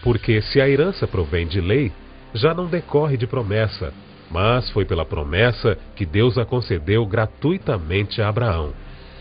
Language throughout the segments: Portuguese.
Porque se a herança provém de lei, já não decorre de promessa, mas foi pela promessa que Deus a concedeu gratuitamente a Abraão.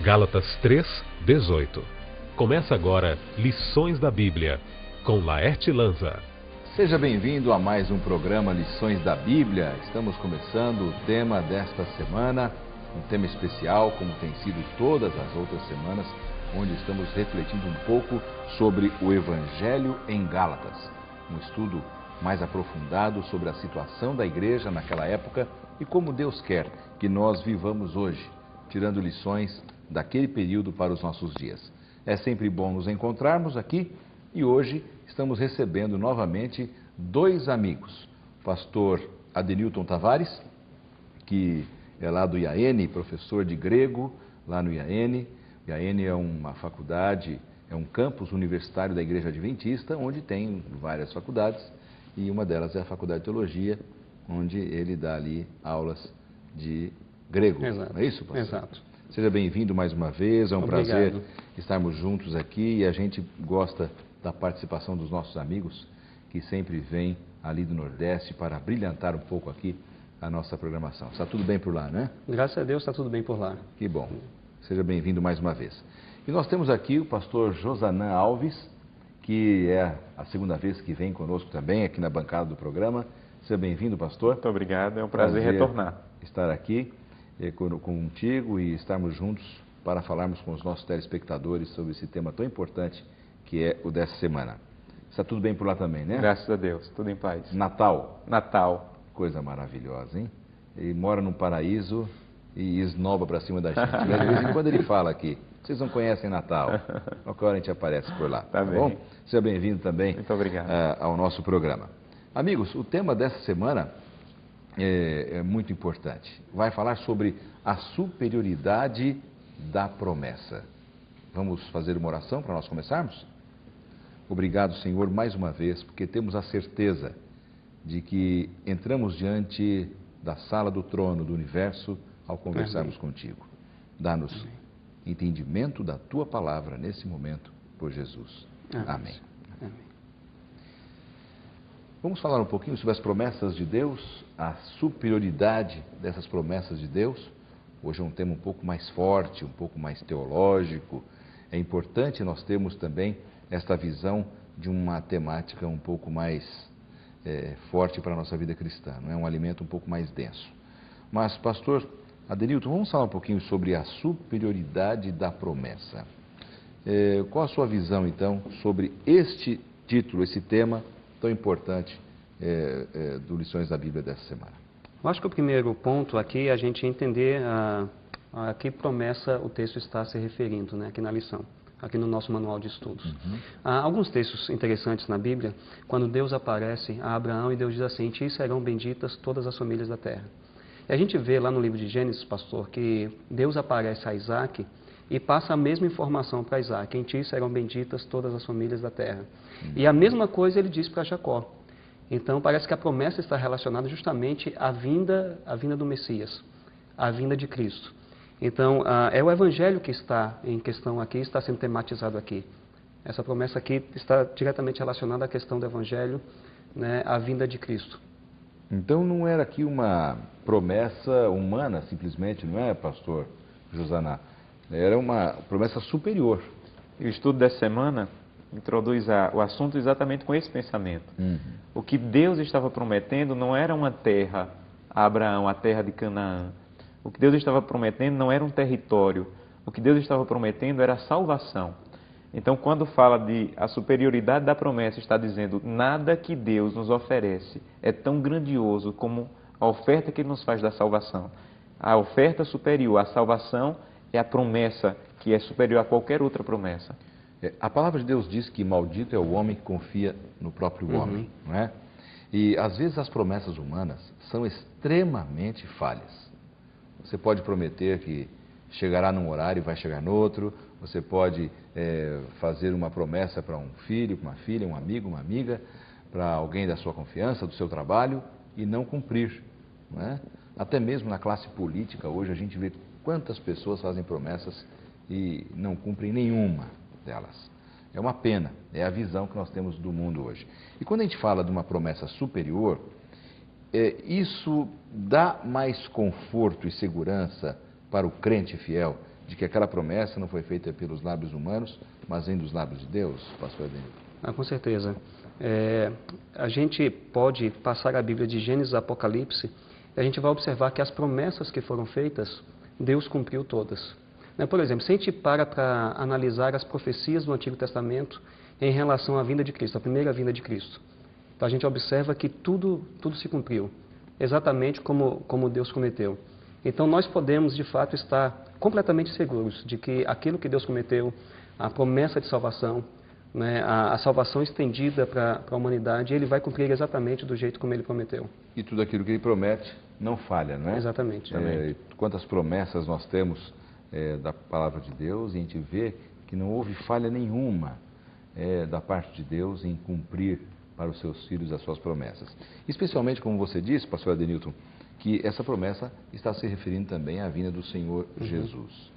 Gálatas 3:18. Começa agora Lições da Bíblia, com Laerte Lanza. Seja bem-vindo a mais um programa Lições da Bíblia. Estamos começando o tema desta semana, um tema especial, como tem sido todas as outras semanas, onde estamos refletindo um pouco sobre o Evangelho em Gálatas. Um estudo mais aprofundado sobre a situação da igreja naquela época e como Deus quer que nós vivamos hoje, tirando lições daquele período para os nossos dias. É sempre bom nos encontrarmos aqui e hoje estamos recebendo novamente dois amigos. O pastor Adenilton Tavares, que é lá do IAN, professor de grego lá no IAN. O IAN é uma faculdade, é um campus universitário da Igreja Adventista, onde tem várias faculdades, e uma delas é a Faculdade de Teologia, onde ele dá ali aulas de grego. Exato. Não é isso, pastor? Exato. Seja bem-vindo mais uma vez, é um Obrigado. prazer estarmos juntos aqui e a gente gosta da participação dos nossos amigos que sempre vêm ali do Nordeste para brilhantar um pouco aqui a nossa programação. Está tudo bem por lá, né? Graças a Deus está tudo bem por lá. Que bom. Seja bem-vindo mais uma vez. E nós temos aqui o pastor Josanã Alves, que é a segunda vez que vem conosco também aqui na bancada do programa. Seja bem-vindo, pastor. Muito obrigado, é um prazer retornar. Estar aqui contigo e estarmos juntos para falarmos com os nossos telespectadores sobre esse tema tão importante que é o dessa semana. Está tudo bem por lá também, né? Graças a Deus, tudo em paz. Natal. Coisa maravilhosa, hein? Ele mora num paraíso e esnoba para cima da gente. De vez em quando ele fala aqui, vocês não conhecem Natal. Qualquer hora a gente aparece por lá, tá bem. Bom? Seja bem-vindo também. Muito obrigado. Ao nosso programa. Amigos, o tema dessa semana é muito importante. Vai falar sobre a superioridade da promessa. Vamos fazer uma oração para nós começarmos? Obrigado, Senhor, mais uma vez, porque temos a certeza de que entramos diante da sala do trono do universo ao conversarmos contigo. Dá-nos entendimento da tua palavra nesse momento, por Jesus. Amém. Vamos falar um pouquinho sobre as promessas de Deus, a superioridade dessas promessas de Deus. Hoje é um tema um pouco mais forte, um pouco mais teológico. É importante nós termos também esta visão de uma temática um pouco mais forte para a nossa vida cristã, não é um alimento um pouco mais denso. Mas, pastor Adenilton, vamos falar um pouquinho sobre a superioridade da promessa. Qual a sua visão, então, sobre este título, esse tema tão importante do Lições da Bíblia dessa semana? Eu acho que o primeiro ponto aqui é a gente entender a que promessa o texto está se referindo, né, aqui na lição, aqui no nosso manual de estudos. Há alguns textos interessantes na Bíblia, quando Deus aparece a Abraão e Deus diz assim: em ti serão benditas todas as famílias da terra. E a gente vê lá no livro de Gênesis, pastor, que Deus aparece a Isaac e passa a mesma informação para Isaac: em ti serão benditas todas as famílias da terra. E a mesma coisa ele diz para Jacó. Então parece que a promessa está relacionada justamente à vinda do Messias, à vinda de Cristo. Então é o Evangelho que está em questão aqui, está sendo tematizado aqui. Essa promessa aqui está diretamente relacionada à questão do Evangelho, né, à vinda de Cristo. Então não era aqui uma promessa humana simplesmente, não é, pastor Josaná? Era uma promessa superior. E o estudo dessa semana introduz o assunto exatamente com esse pensamento. O que Deus estava prometendo não era uma terra a Abraão, a terra de Canaã. O que Deus estava prometendo não era um território. O que Deus estava prometendo era a salvação. Então, quando fala de a superioridade da promessa, está dizendo: nada que Deus nos oferece é tão grandioso como a oferta que Ele nos faz da salvação. A oferta superior à salvação é a promessa que é superior a qualquer outra promessa. A palavra de Deus diz que maldito é o homem que confia no próprio homem, não é? E às vezes as promessas humanas são extremamente falhas. Você pode prometer que chegará num horário e vai chegar no outro. Você pode fazer uma promessa para um filho, para uma filha, um amigo, uma amiga, para alguém da sua confiança, do seu trabalho, e não cumprir, não é? Até mesmo na classe política hoje a gente vê quantas pessoas fazem promessas e não cumprem nenhuma delas. É uma pena, é a visão que nós temos do mundo hoje. E quando a gente fala de uma promessa superior, isso dá mais conforto e segurança para o crente fiel de que aquela promessa não foi feita pelos lábios humanos, mas vem dos lábios de Deus, pastor Adenilton? Com certeza. A gente pode passar a Bíblia de Gênesis a Apocalipse e a gente vai observar que as promessas que foram feitas, Deus cumpriu todas. Por exemplo, se a gente para analisar as profecias do Antigo Testamento em relação à vinda de Cristo, a primeira vinda de Cristo, então a gente observa que tudo se cumpriu, exatamente como Deus prometeu. Então nós podemos, de fato, estar completamente seguros de que aquilo que Deus prometeu, a promessa de salvação, a salvação estendida para a humanidade, Ele vai cumprir exatamente do jeito como Ele prometeu. E tudo aquilo que Ele promete não falha, não é? Exatamente. Quantas promessas nós temos da palavra de Deus, e a gente vê que não houve falha nenhuma da parte de Deus em cumprir para os seus filhos as suas promessas. Especialmente, como você disse, pastor Adenilton, que essa promessa está se referindo também à vinda do Senhor Jesus.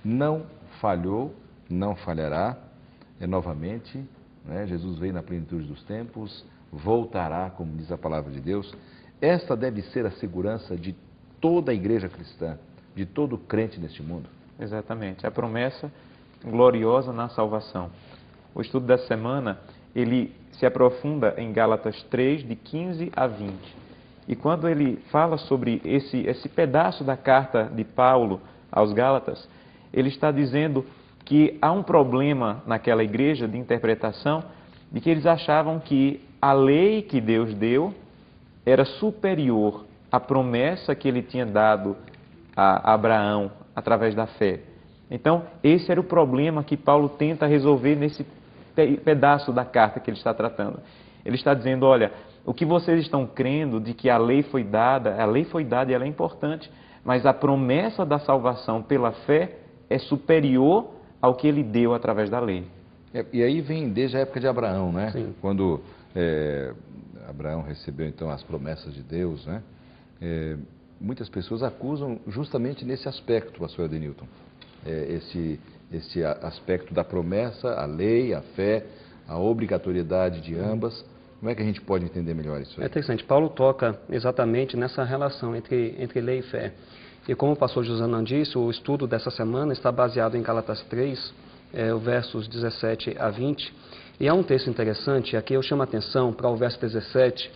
Não falhou, não falhará, novamente, Jesus veio na plenitude dos tempos, voltará, como diz a palavra de Deus. Esta deve ser a segurança de toda a igreja cristã, de todo crente neste mundo. Exatamente, a promessa gloriosa na salvação. O estudo da semana, ele se aprofunda em Gálatas 3, de 15 a 20. E quando ele fala sobre esse pedaço da carta de Paulo aos Gálatas, ele está dizendo que há um problema naquela igreja de interpretação, de que eles achavam que a lei que Deus deu era superior à promessa que ele tinha dado a Abraão através da fé. Então, esse era o problema que Paulo tenta resolver nesse pedaço da carta que ele está tratando. Ele está dizendo, olha, o que vocês estão crendo de que a lei foi dada e ela é importante, mas a promessa da salvação pela fé é superior ao que ele deu através da lei. E aí vem desde a época de Abraão, né? Sim. Quando Abraão recebeu então as promessas de Deus, né? Muitas pessoas acusam justamente nesse aspecto, pastor Adenilton, esse aspecto da promessa, a lei, a fé, a obrigatoriedade de ambas. Como é que a gente pode entender melhor isso aí? É interessante. Paulo toca exatamente nessa relação entre lei e fé. E como o pastor Josanã disse, o estudo dessa semana está baseado em Gálatas 3, versos 17 a 20. E há um texto interessante, aqui eu chamo a atenção para o verso 17,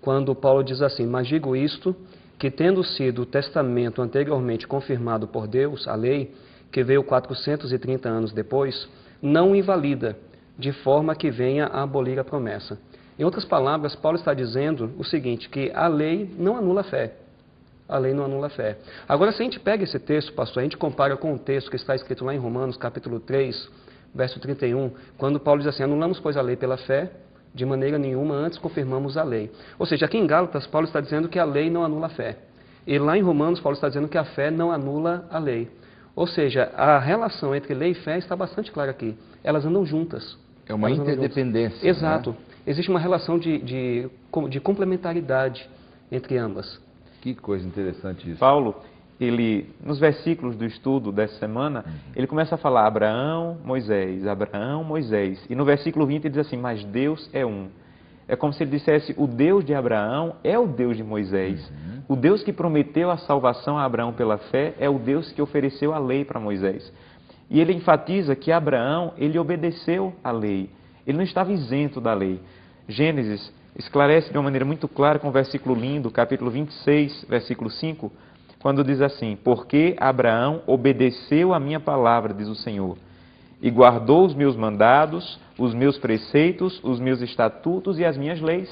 quando Paulo diz assim: mas digo isto, que tendo sido o testamento anteriormente confirmado por Deus, a lei, que veio 430 anos depois, não invalida, de forma que venha a abolir a promessa. Em outras palavras, Paulo está dizendo o seguinte, que a lei não anula a fé. A lei não anula a fé. Agora, se a gente pega esse texto, pastor, a gente compara com o texto que está escrito lá em Romanos, capítulo 3, verso 31, quando Paulo diz assim: anulamos, pois, a lei pela fé, de maneira nenhuma, antes confirmamos a lei. Ou seja, aqui em Gálatas, Paulo está dizendo que a lei não anula a fé. E lá em Romanos, Paulo está dizendo que a fé não anula a lei. Ou seja, a relação entre lei e fé está bastante clara aqui. Elas andam juntas. É uma interdependência. Exato. Né? Existe uma relação de complementaridade entre ambas. Que coisa interessante isso. Paulo, ele, nos versículos do estudo dessa semana, ele começa a falar Abraão, Moisés, e no versículo 20 ele diz assim: mas Deus é um. É como se ele dissesse, o Deus de Abraão é o Deus de Moisés. O Deus que prometeu a salvação a Abraão pela fé é o Deus que ofereceu a lei para Moisés. E ele enfatiza que Abraão, ele obedeceu à lei. Ele não estava isento da lei. Gênesis esclarece de uma maneira muito clara com um versículo lindo, capítulo 26, versículo 5, quando diz assim: porque Abraão obedeceu a minha palavra, diz o Senhor, e guardou os meus mandados, os meus preceitos, os meus estatutos e as minhas leis.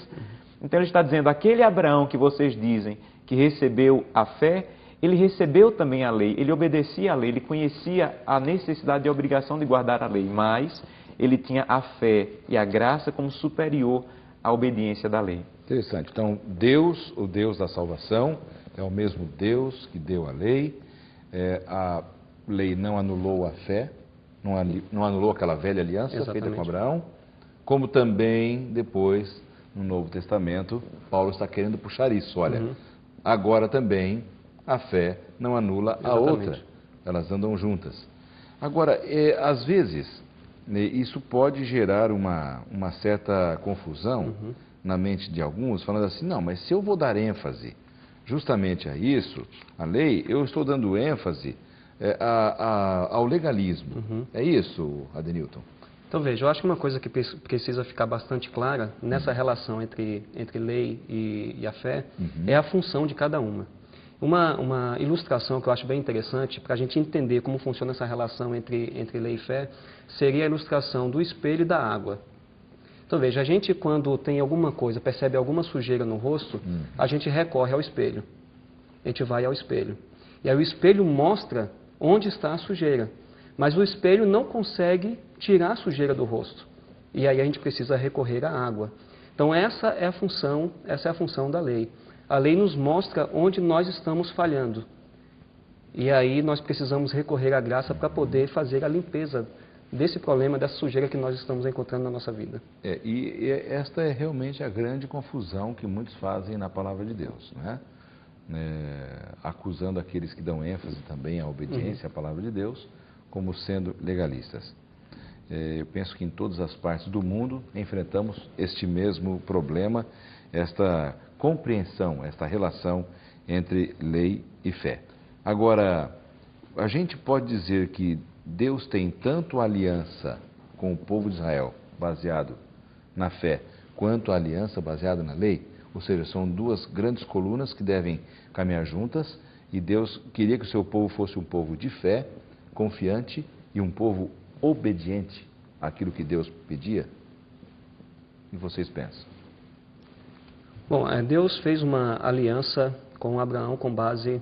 Então ele está dizendo, aquele Abraão que vocês dizem que recebeu a fé, ele recebeu também a lei, ele obedecia à lei, ele conhecia a necessidade e a obrigação de guardar a lei, mas ele tinha a fé e a graça como superior à obediência da lei. Interessante. Então, Deus, o Deus da salvação, é o mesmo Deus que deu a lei. A lei não anulou a fé, não anulou aquela velha aliança feita com Abraão, como também depois, no Novo Testamento, Paulo está querendo puxar isso. Olha, agora também a fé não anula a outra. Elas andam juntas. Agora, às vezes, isso pode gerar uma certa confusão na mente de alguns, falando assim, não, mas se eu vou dar ênfase justamente a isso, a lei, eu estou dando ênfase ao legalismo. É isso, Adenilton? Então veja, eu acho que uma coisa que precisa ficar bastante clara nessa relação entre lei e a fé é a função de cada uma. Uma ilustração que eu acho bem interessante para a gente entender como funciona essa relação entre lei e fé seria a ilustração do espelho e da água. Então veja, a gente quando tem alguma coisa, percebe alguma sujeira no rosto, a gente recorre ao espelho. A gente vai ao espelho. E aí o espelho mostra onde está a sujeira. Mas o espelho não consegue tirar a sujeira do rosto. E aí a gente precisa recorrer à água. Então essa é a função da lei. A lei nos mostra onde nós estamos falhando. E aí nós precisamos recorrer à graça para poder fazer a limpeza desse problema, dessa sujeira que nós estamos encontrando na nossa vida. E esta é realmente a grande confusão que muitos fazem na palavra de Deus, né? Acusando aqueles que dão ênfase também à obediência à palavra de Deus, como sendo legalistas. Eu penso que em todas as partes do mundo enfrentamos este mesmo problema, esta compreensão, esta relação entre lei e fé. Agora, a gente pode dizer que Deus tem tanto a aliança com o povo de Israel, baseado na fé, quanto a aliança baseada na lei? Ou seja, são duas grandes colunas que devem caminhar juntas, e Deus queria que o seu povo fosse um povo de fé, confiante e um povo obediente àquilo que Deus pedia? O que vocês pensam? Bom, Deus fez uma aliança com Abraão com base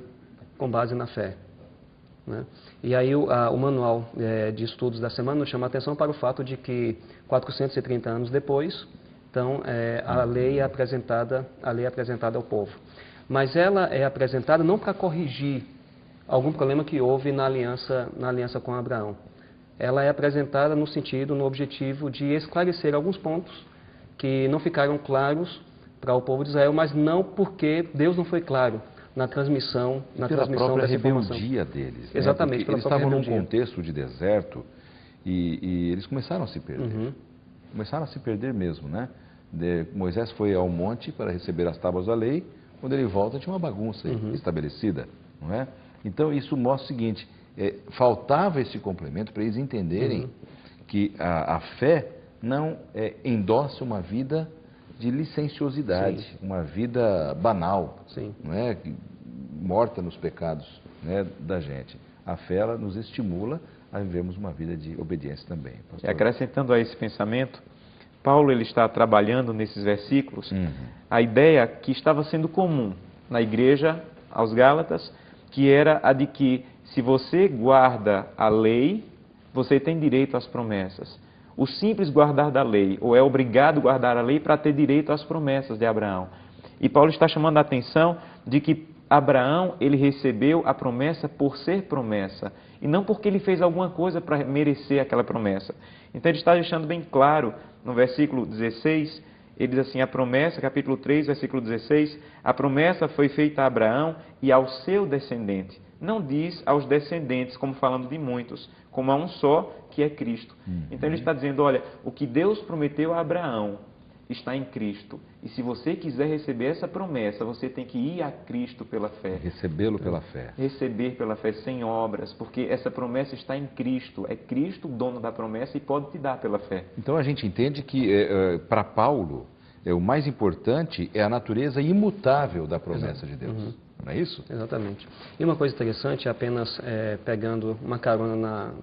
na fé, né? E aí o manual de estudos da semana nos chama a atenção para o fato de que 430 anos depois, então a lei é apresentada ao povo. Mas ela é apresentada não para corrigir algum problema que houve na aliança com Abraão. Ela é apresentada no objetivo de esclarecer alguns pontos que não ficaram claros para o povo de Israel, mas não porque Deus não foi claro na transmissão dessa informação. Rebeldia deles. Exatamente. Porque eles estavam num contexto de deserto e eles começaram a se perder. Começaram a se perder mesmo, né? Moisés foi ao monte para receber as tábuas da lei. Quando ele volta, tinha uma bagunça estabelecida, não é? Então, isso mostra o seguinte, faltava esse complemento para eles entenderem que a fé não endossa uma vida de licenciosidade, uma vida banal, não é? Morta nos pecados, né, da gente. A fé, ela nos estimula a vivermos uma vida de obediência também. E acrescentando a esse pensamento, Paulo ele está trabalhando nesses versículos a ideia que estava sendo comum na igreja aos Gálatas, que era a de que se você guarda a lei, você tem direito às promessas. O simples guardar da lei, ou é obrigado a guardar a lei para ter direito às promessas de Abraão. E Paulo está chamando a atenção de que Abraão, ele recebeu a promessa por ser promessa, e não porque ele fez alguma coisa para merecer aquela promessa. Então ele está deixando bem claro, no versículo 16, ele diz assim, a promessa, capítulo 3, versículo 16, a promessa foi feita a Abraão e ao seu descendente. Não diz aos descendentes, como falando de muitos, como a um só, que é Cristo. Então ele está dizendo, olha, o que Deus prometeu a Abraão está em Cristo. E se você quiser receber essa promessa, você tem que ir a Cristo pela fé. Recebê-lo pela fé. Receber pela fé, sem obras, porque essa promessa está em Cristo. É Cristo o dono da promessa e pode te dar pela fé. Então a gente entende que, para Paulo, o mais importante é a natureza imutável da promessa de Deus. Não é isso? Exatamente. E uma coisa interessante, apenas pegando uma carona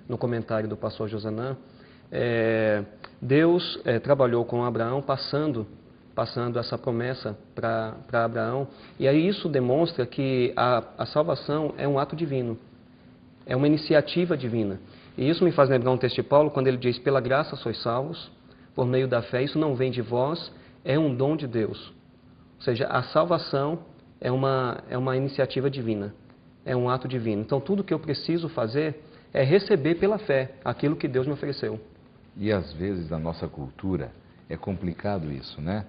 no comentário do pastor Josanã, Deus trabalhou com Abraão passando essa promessa para Abraão, e aí isso demonstra que a salvação é um ato divino, é uma iniciativa divina. E isso me faz lembrar um texto de Paulo, quando ele diz, pela graça sois salvos, por meio da fé, isso não vem de vós, é um dom de Deus. Ou seja, a salvação é uma iniciativa divina, é um ato divino. Então tudo que eu preciso fazer é receber pela fé aquilo que Deus me ofereceu. E às vezes na nossa cultura é complicado isso, né?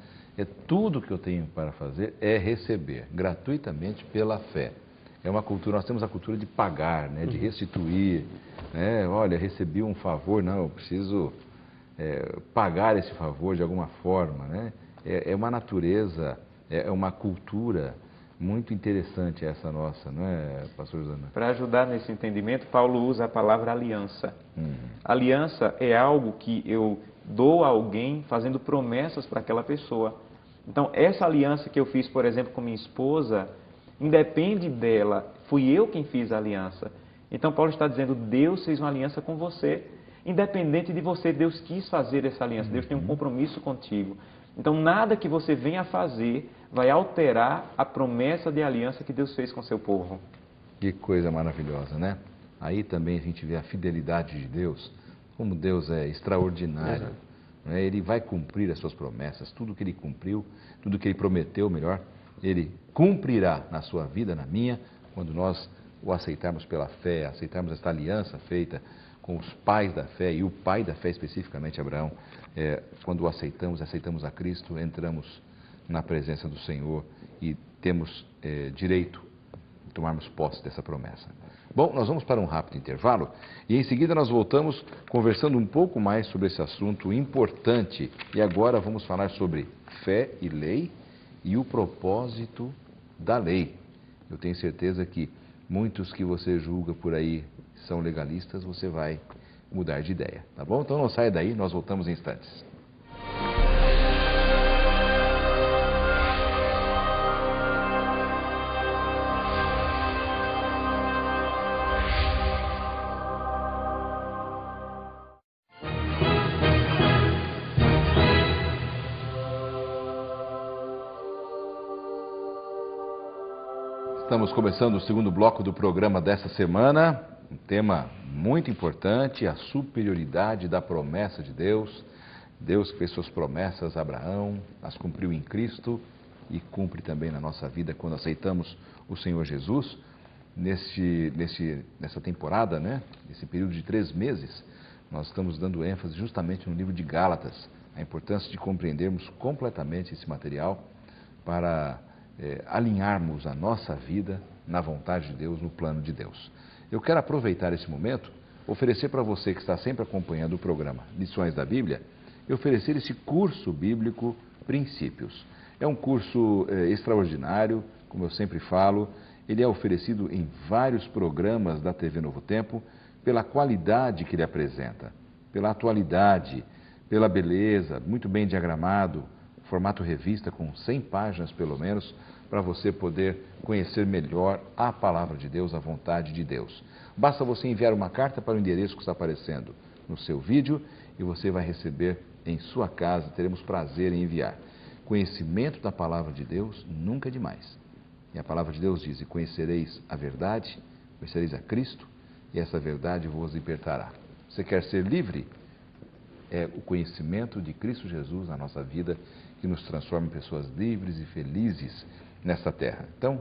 Tudo que eu tenho para fazer é receber gratuitamente pela fé. É uma cultura, nós temos a cultura de pagar, né? De restituir, Olha, recebi um favor, não, eu preciso pagar esse favor de alguma forma, né? É uma natureza, é uma cultura muito interessante essa nossa, não é, pastor Zana? Para ajudar nesse entendimento, Paulo usa a palavra aliança. Aliança é algo que eu dou a alguém fazendo promessas para aquela pessoa. Então, essa aliança que eu fiz, por exemplo, com minha esposa, independe dela, fui eu quem fiz a aliança. Então, Paulo está dizendo, Deus fez uma aliança com você. Independente de você, Deus quis fazer essa aliança, Deus tem um compromisso contigo. Então, nada que você venha fazer vai alterar a promessa de aliança que Deus fez com o seu povo. Que coisa maravilhosa, né? Aí também a gente vê a fidelidade de Deus, como Deus é extraordinário. Né? Ele vai cumprir as suas promessas, tudo que Ele cumpriu, tudo que Ele prometeu, melhor, Ele cumprirá na sua vida, na minha, quando nós o aceitarmos pela fé, aceitarmos esta aliança feita com os pais da fé, e o pai da fé especificamente, Abraão, quando o aceitamos a Cristo, entramos na presença do Senhor e temos direito de tomarmos posse dessa promessa. Bom, nós vamos para um rápido intervalo e em seguida nós voltamos conversando um pouco mais sobre esse assunto importante. E agora vamos falar sobre fé e lei e o propósito da lei. Eu tenho certeza que muitos que você julga por aí são legalistas, você vai mudar de ideia, tá bom? Então não saia daí, nós voltamos em instantes. Estamos começando o segundo bloco do programa dessa semana, um tema muito importante, a superioridade da promessa de Deus. Deus que fez suas promessas a Abraão, as cumpriu em Cristo e cumpre também na nossa vida quando aceitamos o Senhor Jesus. Nessa temporada, né, nesse período de 3 meses, nós estamos dando ênfase justamente no livro de Gálatas, a importância de compreendermos completamente esse material para alinharmos a nossa vida na vontade de Deus, no plano de Deus. Eu quero aproveitar esse momento, oferecer para você que está sempre acompanhando o programa Lições da Bíblia, e oferecer esse curso bíblico Princípios. É um curso extraordinário, como eu sempre falo, ele é oferecido em vários programas da TV Novo Tempo, pela qualidade que ele apresenta, pela atualidade, pela beleza, muito bem diagramado, formato revista com 100 páginas pelo menos, para você poder conhecer melhor a palavra de Deus, a vontade de Deus. Basta você enviar uma carta para o endereço que está aparecendo no seu vídeo e você vai receber em sua casa, teremos prazer em enviar. Conhecimento da palavra de Deus nunca é demais. E a palavra de Deus diz, e conhecereis a verdade, conhecereis a Cristo, e essa verdade vos libertará. Você quer ser livre? É o conhecimento de Cristo Jesus na nossa vida que nos transforma em pessoas livres e felizes nesta terra. Então,